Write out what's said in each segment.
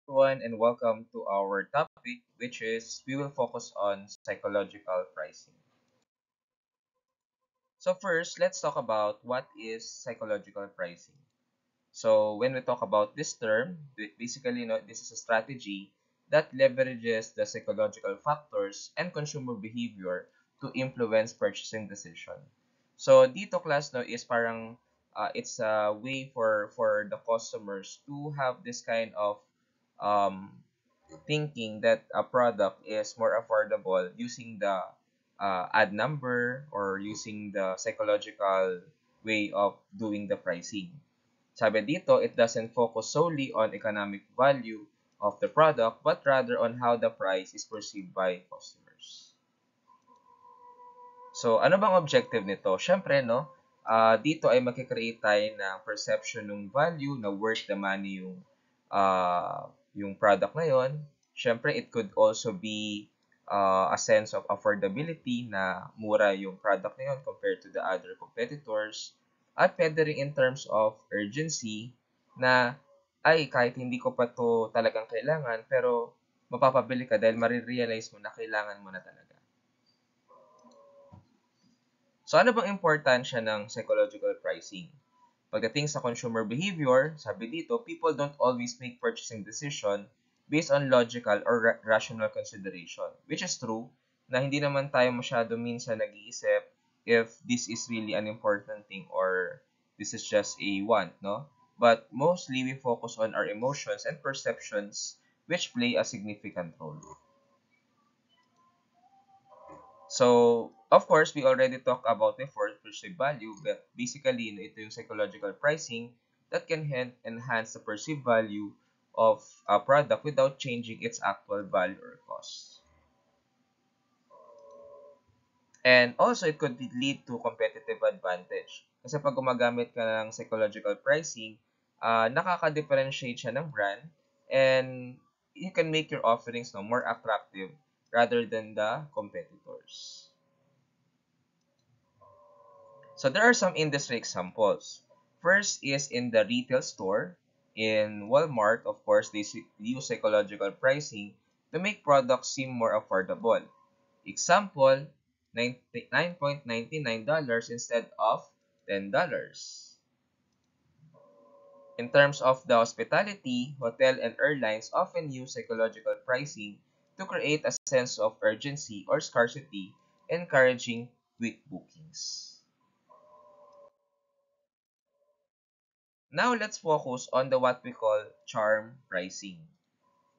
Everyone, and welcome to our topic, which is we will focus on psychological pricing. So first, let's talk about what is psychological pricing. So when we talk about this term, basically, this is a strategy that leverages the psychological factors and consumer behavior to influence purchasing decision. So dito class no is parang it's a way for the customers to have this kind of um, thinking that a product is more affordable using the ad number or using the psychological way of doing the pricing. Sabi dito, it doesn't focus solely on economic value of the product but rather on how the price is perceived by customers. So, ano bang objective nito? Siyempre, no, dito ay makikreate tayo ng perception ng value na worth the money yung product na yon. Siyempre, it could also be a sense of affordability na mura yung product na yon compared to the other competitors. At pwede rin in terms of urgency na ay kahit hindi ko pa to talagang kailangan pero mapapabili ka dahil marirealize mo na kailangan mo na talaga. So ano bang importansya ng psychological pricing? Pagdating sa consumer behavior, sabi dito, people don't always make purchasing decision based on logical or rational consideration, which is true na hindi naman tayo masyado minsan nag-iisip if this is really an important thing or this is just a want, no? But mostly we focus on our emotions and perceptions which play a significant role. So, of course, we already talked about before perceived value, but basically, ito yung psychological pricing that can enhance the perceived value of a product without changing its actual value or cost. And also, it could lead to competitive advantage. Kasi pag gumagamit ka ng psychological pricing, nakaka-differentiate siya ng brand and you can make your offerings more attractive rather than the competitors. So there are some industry examples. First is in the retail store. In Walmart, of course, they use psychological pricing to make products seem more affordable. Example, $9.99 instead of $10. In terms of the hospitality, hotel and airlines often use psychological pricing to create a sense of urgency or scarcity, encouraging quick bookings. Now let's focus on the what we call charm pricing.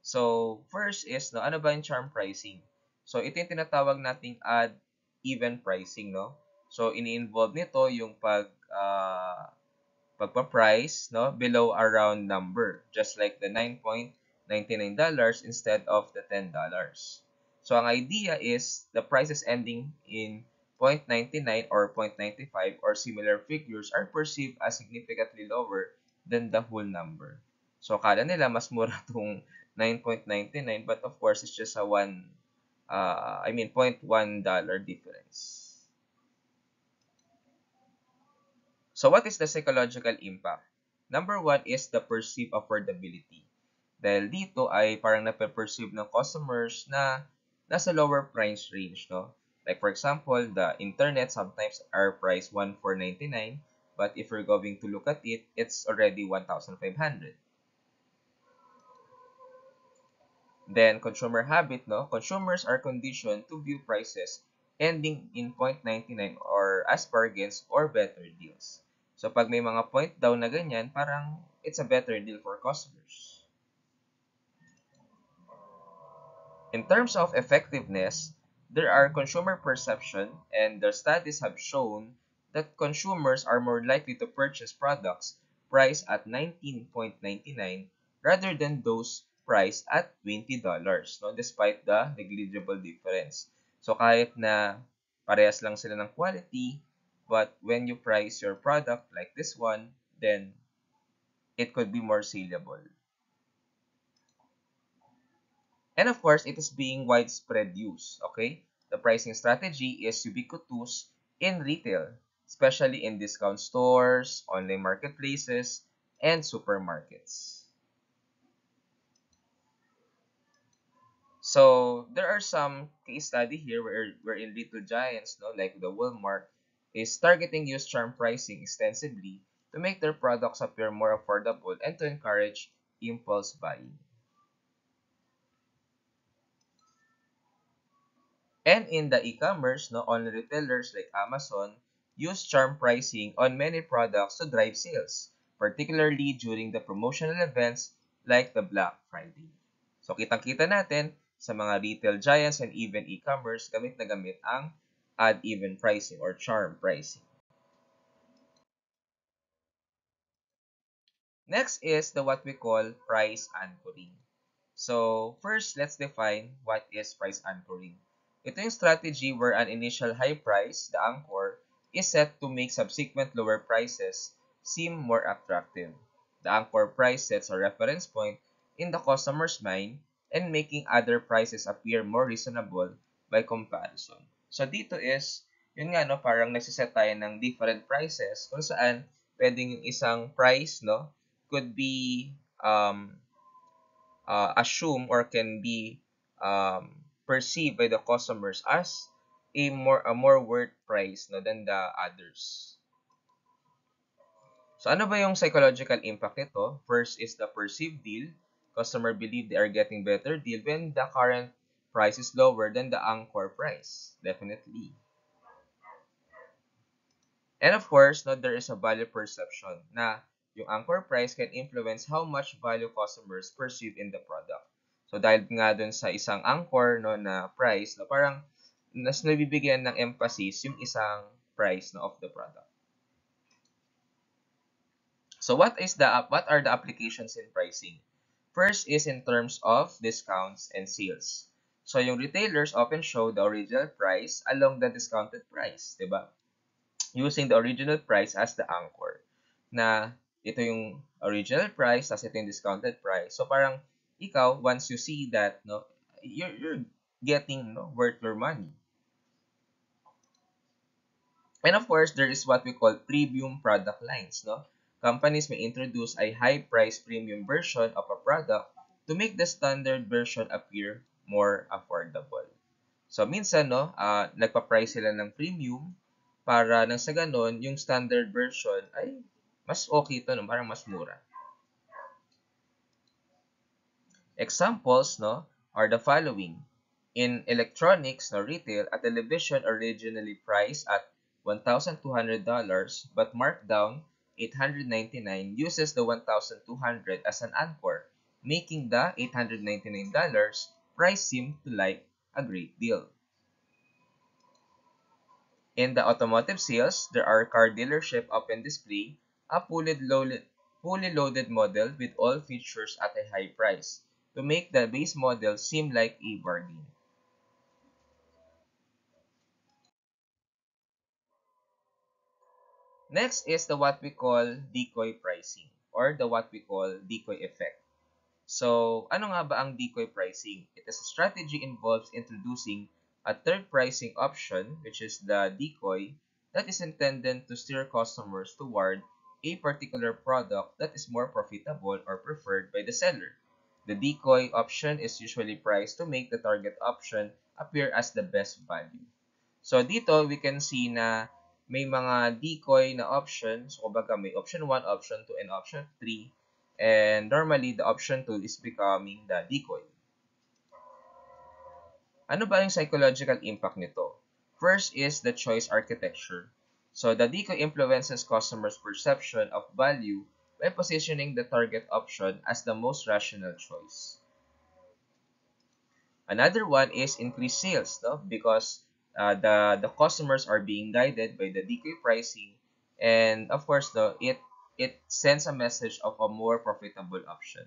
So first is no, ano ba yung charm pricing? So ito yung tinatawag nating ad even pricing, no? So ini-involve nito yung pagpa-price, no, below a round number, just like the $9.99 instead of the $10. So ang idea is the prices ending in 0.99 or 0.95 or similar figures are perceived as significantly lower than the whole number. So kala nila mas mura tong 9.99 but of course it's just a 0.1 dollar difference. So what is the psychological impact? Number one is the perceived affordability. Dahil dito ay parang nape-perceive ng customers na nasa lower price range, no? Like for example, the internet sometimes are priced 1,499, but if you're going to look at it, it's already 1,500. Then consumer habit, no? Consumers are conditioned to view prices ending in 0.99 or as bargains or better deals. So pag may mga point daw na ganyan, parang it's a better deal for customers. In terms of effectiveness, there are consumer perception and the studies have shown that consumers are more likely to purchase products priced at 19.99 rather than those priced at $20, no, despite the negligible difference. So kahit na parehas lang sila ng quality, but when you price your product like this one, then it could be more saleable. And of course, it is being widespread use, okay? The pricing strategy is ubiquitous in retail, especially in discount stores, online marketplaces, and supermarkets. So there are some case study here where in Little Giants, no, like the Walmart, is targeting used charm pricing extensively to make their products appear more affordable and to encourage impulse buying. And in the e-commerce, no, online retailers like Amazon use charm pricing on many products to drive sales, particularly during the promotional events like the Black Friday. So kitang-kita natin sa mga retail giants and even e-commerce, gamit na gamit ang odd-even pricing or charm pricing. Next is the what we call price anchoring. So first, let's define what is price anchoring. Ito yung strategy where an initial high price, the anchor, is set to make subsequent lower prices seem more attractive. The anchor price sets a reference point in the customer's mind and making other prices appear more reasonable by comparison. So dito is, yun nga, no, parang nagsiset tayo ng different prices kung saan pwedeng yung isang price, no, could be assume or can be perceived by the customers as a more worth price, no, than the others. So ano ba yung psychological impact nito? First is the perceived deal. Customer believe they are getting better deal when the current price is lower than the anchor price. Definitely. And of course, no, there is a value perception na yung anchor price can influence how much value customers perceive in the product. So dahil nga dun sa isang anchor, no, na price, no, parang nabibigyan ng emphasis yung isang price, no, of the product. So what are the applications in pricing? First is in terms of discounts and sales. So yung retailers often show the original price along the discounted price, 'di ba? Using the original price as the anchor. Na ito yung original price, tapos ito yung discounted price. So parang ikaw, once you see that, no, you're getting, no, worth your money. And of course, there is what we call premium product lines, no? Companies may introduce a high price premium version of a product to make the standard version appear more affordable. So minsan, no, nagpa-price sila ng premium para nang sa ganon, yung standard version ay mas okay to, no? Parang mas mura. Examples, no, are the following. In electronics, no, retail, a television originally priced at $1,200 but marked down $899 uses the $1,200 as an anchor, making the $899 price seem to like a great deal. In the automotive sales, there are car dealership often display a fully loaded model with all features at a high price to make the base model seem like a bargain. Next is the what we call decoy pricing or the what we call decoy effect. So, ano nga ba ang decoy pricing? It is a strategy involves introducing a third pricing option, which is the decoy, that is intended to steer customers toward a particular product that is more profitable or preferred by the seller. The decoy option is usually priced to make the target option appear as the best value. So, dito we can see na may mga decoy na options. Kumbaga, may option 1, option 2, and option 3. And normally, the option 2 is becoming the decoy. Ano ba yung psychological impact nito? First is the choice architecture. So, the decoy influences customers' perception of value by positioning the target option as the most rational choice. Another one is increased sales, no? Because the customers are being guided by the decoy pricing, and of course, it sends a message of a more profitable option.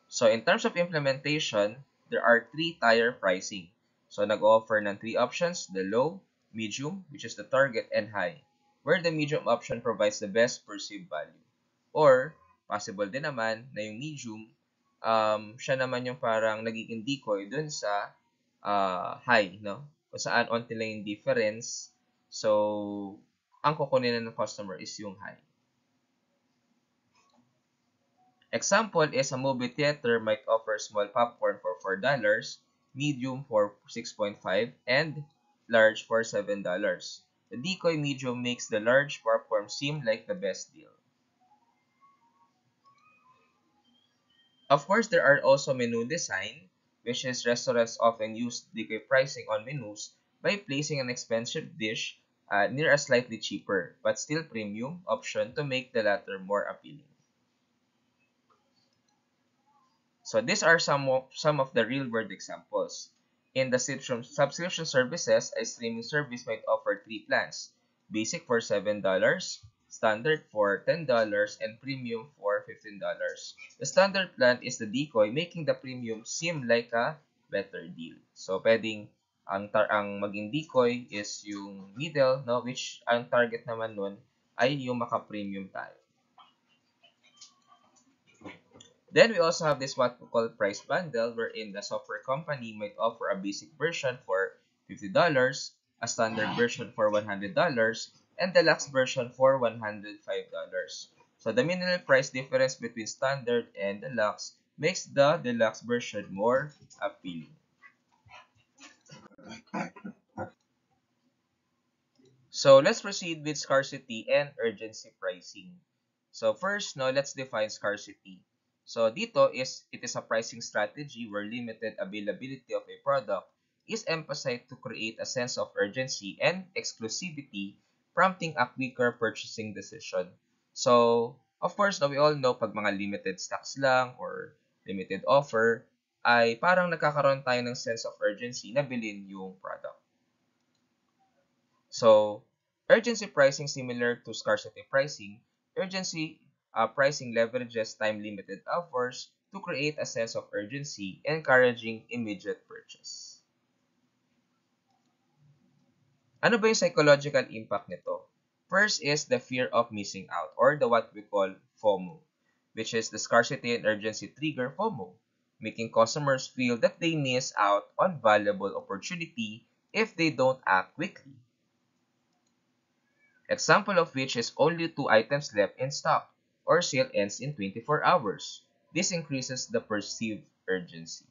So in terms of implementation, there are three-tier pricing. So nag-offer ng three options: the low, medium, which is the target, and high, where the medium option provides the best perceived value. Or possible din naman na yung medium, siya naman yung parang nagiging decoy dun sa high, no? Kung saan onti lang yung difference. So, ang kukunin ng customer is yung high. Example is a movie theater might offer small popcorn for $4, medium for 6.5, and large for $7. The decoy medium makes the large popcorn seem like the best deal. Of course, there are also menu design, which is restaurants often use decoy pricing on menus by placing an expensive dish near a slightly cheaper but still premium option to make the latter more appealing. So these are some of the real-world examples. In the subscription services, a streaming service might offer three plans: basic for $7, standard for $10, and premium for $15. The standard plan is the decoy, making the premium seem like a better deal. So pwedeng ang maging decoy is yung middle, no, which ang target naman nun ay yung maka-premium tayo. Then we also have this what we call price bundle, wherein the software company might offer a basic version for $50, a standard version for $100, and deluxe version for $105. So the minimal price difference between standard and deluxe makes the deluxe version more appealing. So let's proceed with scarcity and urgency pricing. So first, no, let's define scarcity. So dito it is a pricing strategy where limited availability of a product is emphasized to create a sense of urgency and exclusivity, prompting a quicker purchasing decision. So, of course, no, we all know pag mga limited stocks lang or limited offer, ay parang nagkakaroon tayo ng sense of urgency na bilhin yung product. So, urgency pricing similar to scarcity pricing. Urgency pricing leverages time-limited offers to create a sense of urgency, encouraging immediate purchase. Ano ba yung psychological impact nito? First is the fear of missing out, or the what we call FOMO, which is the scarcity and urgency trigger FOMO, making customers feel that they miss out on valuable opportunity if they don't act quickly. Example of which is only 2 items left in stock, or sale ends in 24 hours. This increases the perceived urgency.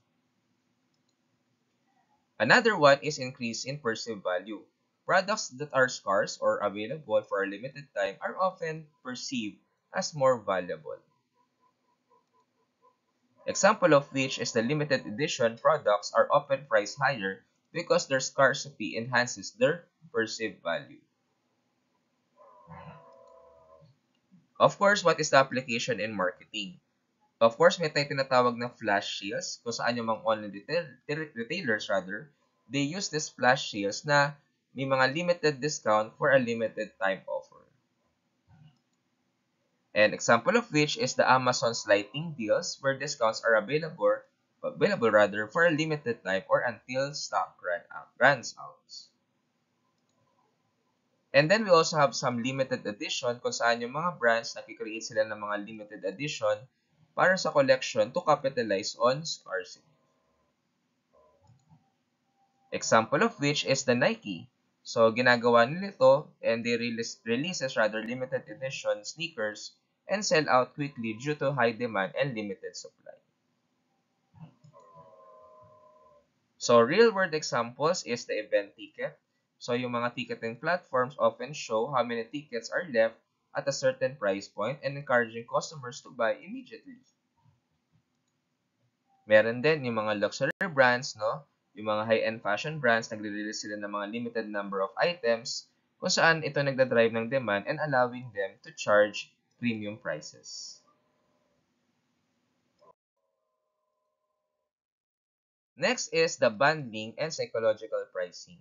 Another one is increase in perceived value. Products that are scarce or available for a limited time are often perceived as more valuable. Example of which is the limited edition products are often priced higher because their scarcity enhances their perceived value. Of course, what is the application in marketing? Of course, may tayong tinatawag na flash sales kung saan yung mga online retailers they use this flash sales na may mga limited discount for a limited time offer. An example of which is the Amazon's lightning deals where discounts are available for a limited time or until stock runs out. And then we also have some limited edition kung saan yung mga brands nakikreate sila ng mga limited edition para sa collection to capitalize on scarcity. Example of which is the Nike. So, ginagawa nila ito and they releases limited edition sneakers and sell out quickly due to high demand and limited supply. So, real-world examples is the event ticket. So, yung mga ticketing platforms often show how many tickets are left at a certain price point and encouraging customers to buy immediately. Meron din yung mga luxury brands, no? Yung mga high-end fashion brands, nagre-release sila ng mga limited number of items kung saan ito nagda-drive ng demand and allowing them to charge premium prices. Next is the bundling and psychological pricing.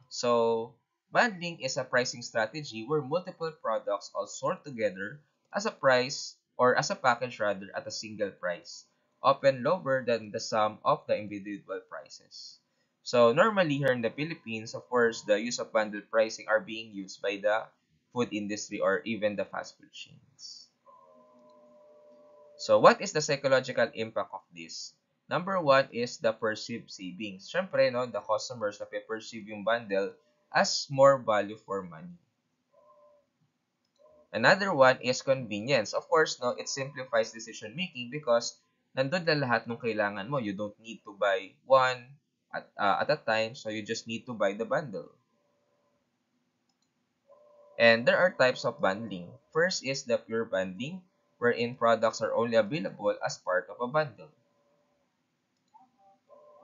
So, bundling is a pricing strategy where multiple products are sold together as a price or as a package at a single price, often lower than the sum of the individual prices. So, normally here in the Philippines, of course, the use of bundle pricing are being used by the food industry or even the fast food chains. So, what is the psychological impact of this? Number one is the perceived savings. Siyempre, no, the customers na perceive yung bundle as more value for money. Another one is convenience. Of course, no, it simplifies decision making because nandun na lahat ng kailangan mo. You don't need to buy one at a time, so you just need to buy the bundle. And there are types of bundling. First is the pure bundling, wherein products are only available as part of a bundle.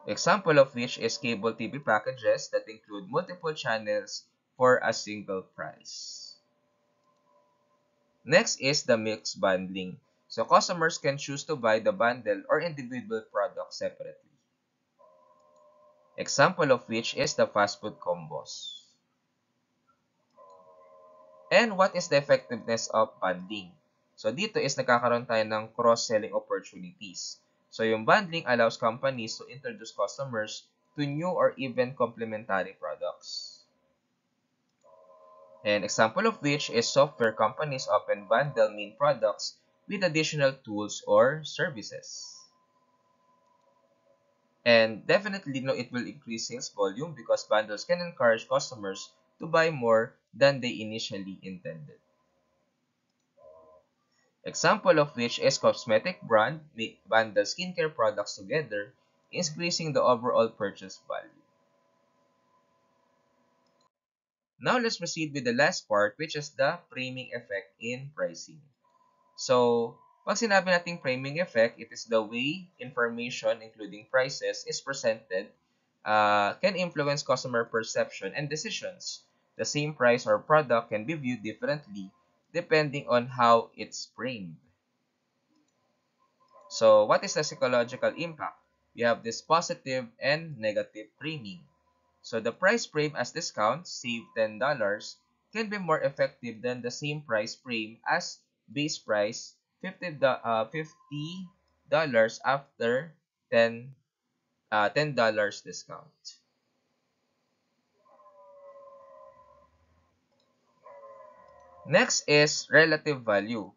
Example of which is cable TV packages that include multiple channels for a single price. Next is the mixed bundling. So customers can choose to buy the bundle or individual products separately. Example of which is the fast food combos. And what is the effectiveness of bundling? So dito is nagkakaroon tayo ng cross-selling opportunities. So yung bundling allows companies to introduce customers to new or even complementary products. An example of which is software companies often bundle main products with additional tools or services. And definitely, no, it will increase sales volume because bundles can encourage customers to buy more than they initially intended. Example of which is cosmetic brand may bundle skincare products together, increasing the overall purchase value. Now let's proceed with the last part, which is the framing effect in pricing. So, pag sinabi nating framing effect, it is the way information, including prices, is presented can influence customer perception and decisions. The same price or product can be viewed differently depending on how it's framed. So, what is the psychological impact? We have this positive and negative framing. So, the price frame as discount, save $10, can be more effective than the same price frame as base price, $50 after 10 $10 discount. Next is relative value.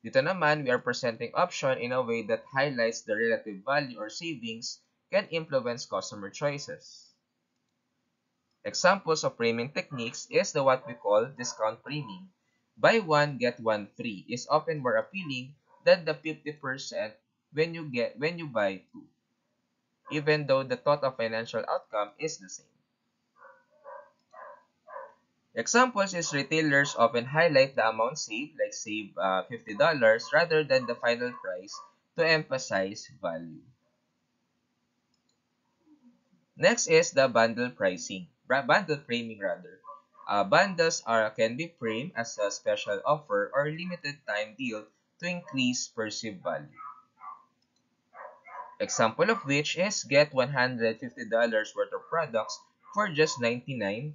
Dito naman, we are presenting option in a way that highlights the relative value or savings can influence customer choices. Examples of framing techniques is the what we call discount framing. Buy one, get one free is often more appealing than the 50% when you buy two, even though the total financial outcome is the same. Examples is retailers often highlight the amount saved, like save $50 rather than the final price to emphasize value. Next is the bundle pricing, bundle framing rather. Bundles can be framed as a special offer or limited time deal to increase perceived value. Example of which is get $150 worth of products for just $99,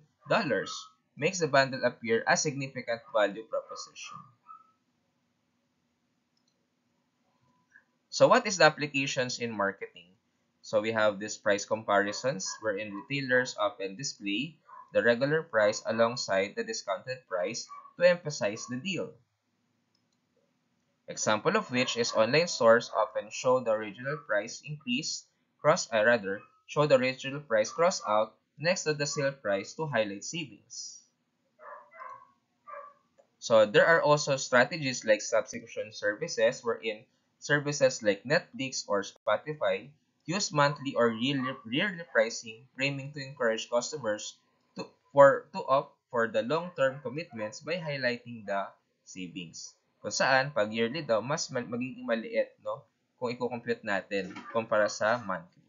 makes the bundle appear as significant value proposition. So what is the applications in marketing? So we have this price comparisons wherein retailers often display the regular price alongside the discounted price to emphasize the deal. Example of which is online stores often show the original price increase show the original price cross out next to the sale price to highlight savings. So there are also strategies like subscription services wherein services like Netflix or Spotify use monthly or yearly pricing framing to encourage customers to opt for the long-term commitments by highlighting the savings. Kung saan, pag yearly daw, mas magiging maliit, no? Kung i-compute natin kumpara sa monthly.